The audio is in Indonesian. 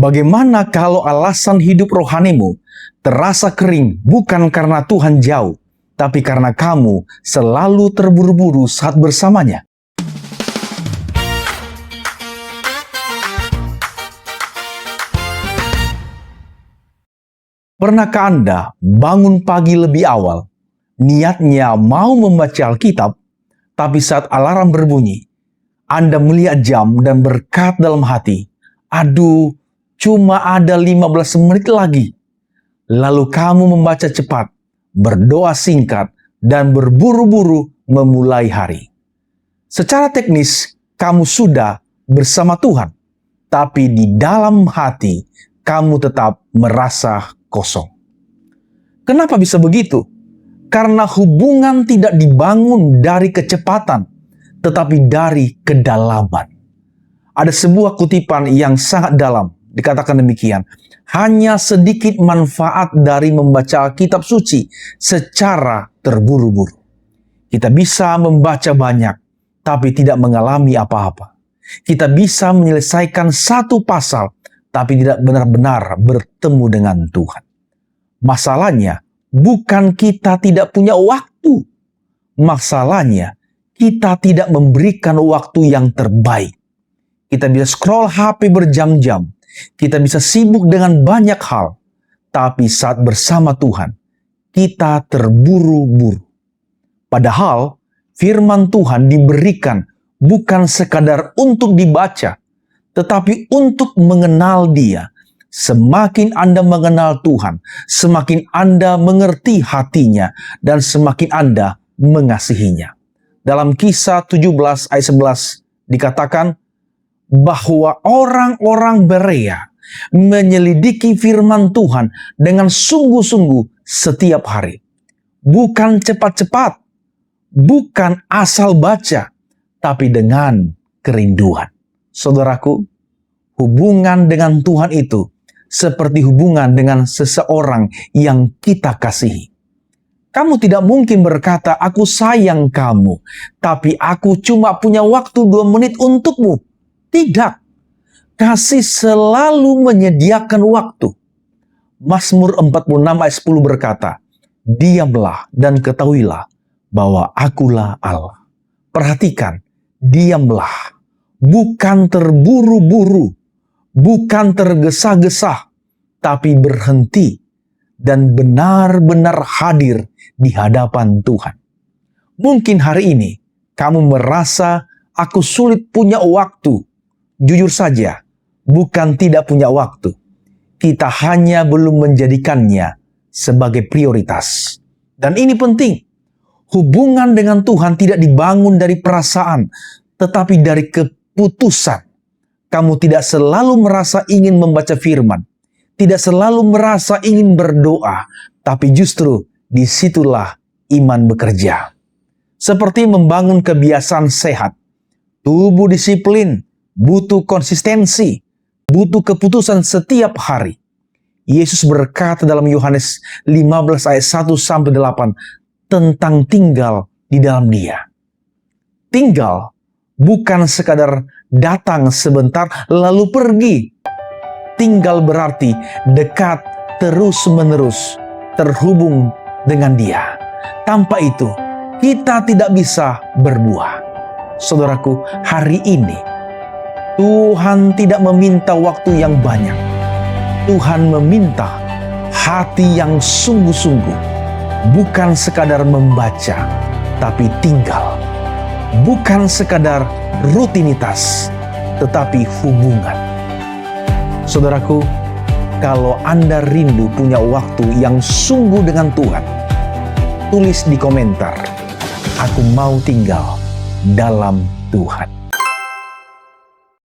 Bagaimana kalau alasan hidup rohanimu terasa kering bukan karena Tuhan jauh, tapi karena kamu selalu terburu-buru saat bersamanya? Pernahkah Anda bangun pagi lebih awal, niatnya mau membaca Alkitab, tapi saat alarm berbunyi, Anda melihat jam dan berkata dalam hati, "Aduh, cuma ada 15 menit lagi." Lalu kamu membaca cepat, berdoa singkat, dan berburu-buru memulai hari. Secara teknis, kamu sudah bersama Tuhan, tapi di dalam hati, kamu tetap merasa kosong. Kenapa bisa begitu? Karena hubungan tidak dibangun dari kecepatan, tetapi dari kedalaman. Ada sebuah kutipan yang sangat dalam, dikatakan demikian, hanya sedikit manfaat dari membaca kitab suci secara terburu-buru. Kita bisa membaca banyak, tapi tidak mengalami apa-apa. Kita bisa menyelesaikan satu pasal, tapi tidak benar-benar bertemu dengan Tuhan. Masalahnya, bukan kita tidak punya waktu. Masalahnya, kita tidak memberikan waktu yang terbaik. Kita bisa scroll HP berjam-jam. Kita bisa sibuk dengan banyak hal. Tapi saat bersama Tuhan, kita terburu-buru. Padahal, firman Tuhan diberikan bukan sekadar untuk dibaca, tetapi untuk mengenal Dia. Semakin Anda mengenal Tuhan, semakin Anda mengerti hatinya, dan semakin Anda mengasihinya. Dalam Kisah 17 ayat 11 dikatakan bahwa orang-orang Berea menyelidiki firman Tuhan dengan sungguh-sungguh setiap hari. Bukan cepat-cepat, bukan asal baca, tapi dengan kerinduan. Saudaraku, hubungan dengan Tuhan itu seperti hubungan dengan seseorang yang kita kasihi. Kamu tidak mungkin berkata, "Aku sayang kamu, tapi aku cuma punya waktu 2 menit untukmu." Tidak. Kasih selalu menyediakan waktu. Mazmur 46 ayat 10 berkata, "Diamlah dan ketahuilah bahwa akulah Allah." Perhatikan, diamlah. Bukan terburu-buru, bukan tergesa-gesa, tapi berhenti dan benar-benar hadir di hadapan Tuhan. Mungkin hari ini kamu merasa, "Aku sulit punya waktu." Jujur saja, bukan tidak punya waktu. Kita hanya belum menjadikannya sebagai prioritas. Dan ini penting. Hubungan dengan Tuhan tidak dibangun dari perasaan, tetapi dari keputusan. Kamu tidak selalu merasa ingin membaca firman, tidak selalu merasa ingin berdoa, tapi justru disitulah iman bekerja. Seperti membangun kebiasaan sehat, tubuh disiplin, butuh konsistensi, butuh keputusan setiap hari. Yesus berkata dalam Yohanes 15 ayat 1-8 tentang tinggal di dalam Dia. Tinggal bukan sekadar datang sebentar lalu pergi. Tinggal berarti dekat terus-menerus, terhubung dengan Dia. Tanpa itu, kita tidak bisa berbuah. Saudaraku, hari ini Tuhan tidak meminta waktu yang banyak. Tuhan meminta hati yang sungguh-sungguh. Bukan sekadar membaca, tapi tinggal. Bukan sekadar rutinitas, tetapi hubungan. Saudaraku, kalau Anda rindu punya waktu yang sungguh dengan Tuhan, tulis di komentar, "Aku mau tinggal dalam Tuhan."